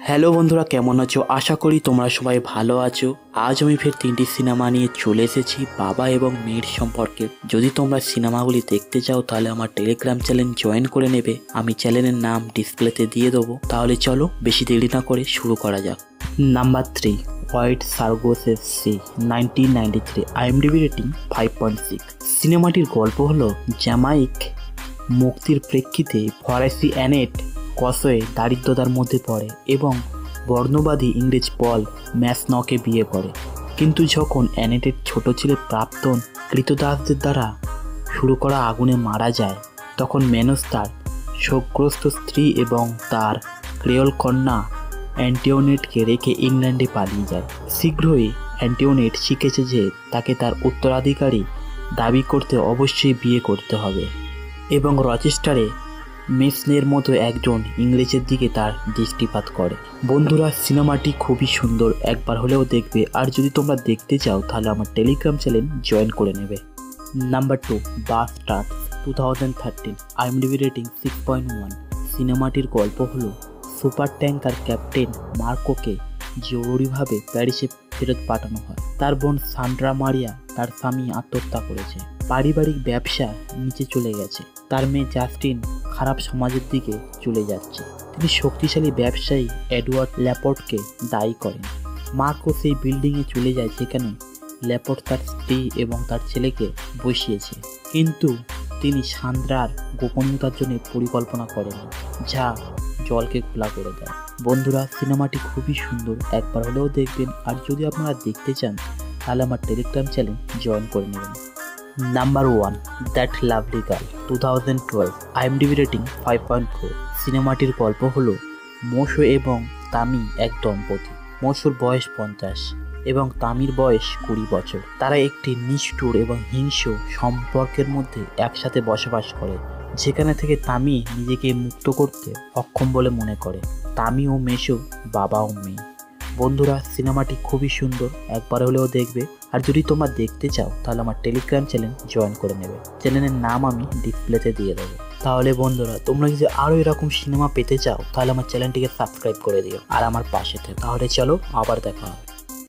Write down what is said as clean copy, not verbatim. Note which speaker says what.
Speaker 1: Hello বন্ধুরা, কেমন আছো? আশা করি তোমরা সবাই ভালো আছো। আজ আমি ফের 3টি সিনেমা নিয়ে চলে এসেছি বাবা এবং মেয়ের সম্পর্কে। যদি তোমরা সিনেমাগুলি দেখতে চাও তাহলে আমার টেলিগ্রাম চ্যানেল জয়েন করে নেবে। আমি চ্যানেলের নাম ডিসপ্লেতে দিয়ে দেবো। তাহলে চলো বেশি দেরি না করে শুরু করা যাক। Number 3, White Sargasso Sea, 1993, IMDb rating 5.6। সিনেমাটির গল্প হলো জ্যামাইক মুক্তির প্রেক্ষিতে ফরাসি অ্যানেট কসওয়ে দারিদ্রতার মধ্যে পড়ে এবং বর্ণবাদী ইংরেজ পল ম্যাসনকে বিয়ে করে। কিন্তু যখন অ্যানেটের ছোট ছেলে প্রাক্তন কৃতদাসদের দ্বারা শুরু করা আগুনে মারা যায়, তখন ম্যানস তার শোকগ্রস্ত স্ত্রী এবং তার ক্রেওল কন্যা অ্যান্টিওনেটকে রেখে ইংল্যান্ডে পালিয়ে যায়। শীঘ্রই অ্যান্টিওনেট শিখেছে যে তাকে তার উত্তরাধিকারী দাবি করতে অবশ্যই বিয়ে করতে হবে এবং রচেস্টারে মেসনের মতো একজন ইংরেজের দিকে তার দৃষ্টিপাত করে। বন্ধুরা, সিনেমাটি খুবই সুন্দর, একবার হলেও দেখবে। আর যদি তোমরা দেখতে চাও তাহলে আমার টেলিগ্রাম চ্যানেল জয়েন করে নেবে। Number 2, বাস্টার্ডস, 2013, IMDb rating 6.1। সিনেমাটির গল্প হলো সুপার ট্যাঙ্কার ক্যাপ্টেন মার্কোকে জরুরিভাবে প্যারিসে ফেরত পাঠানো হয়। তার বোন সান্ড্রা মারিয়া তার স্বামী আত্মহত্যা করেছে, পারিবারিক ব্যবসা নিচে চলে গেছে, তার মেয়ে জাস্টিন খারাপ সমাজের দিকে চলে যাচ্ছে। তিনি শক্তিশালী ব্যবসায়ী এডওয়ার্ড ল্যাপোর্টকে দায়ী করেন। মার্কো সেই বিল্ডিংয়ে চলে যায় যেখানে ল্যাপোর্ট তার স্ত্রী এবং তার ছেলেকে বসিয়েছে, কিন্তু তিনি সান্দ্রার গোপনীয়তার জন্য পরিকল্পনা করেন, যা জলকে খোলা করে দেয়। বন্ধুরা, সিনেমাটি খুবই সুন্দর, একবার হলেও দেখবেন। আর যদি আপনারা দেখতে চান তাহলে আমার টেলিগ্রাম চ্যানেল জয়েন করে নেবেন। Number 1, that lovely girl, 2012, IMDb rating 5.4। সিনেমাটির গল্প হলো মোশো এবং তামি এক দম্পতি। মোশোর বয়স 50 এবং তামির বয়স 20 বছর। তারা একটি নিষ্ঠুর এবং হিংস্র সম্পর্কের মধ্যে একসাথে বসবাস করে, যেখানে থেকে তামি নিজেকে মুক্ত করতে অক্ষম বলে মনে করে। তামি ও মেশো বাবা ও মেয়ে। বন্ধুরা, সিনেমাটি খুবই সুন্দর, একবার হলেও দেখবে। আর যদি তোমরা দেখতে চাও তাহলে আমার টেলিগ্রাম চ্যানেল জয়েন করে নেবে। চ্যানেলের নাম আমি ডিসপ্লেতে দিয়ে দেবো। তাহলে বন্ধুরা, তোমরা যদি আরও এরকম সিনেমা পেতে চাও তাহলে আমার চ্যানেলটিকে সাবস্ক্রাইব করে দিও আর আমার পাশে থেকো। তাহলে চলো, আবার দেখা হবে।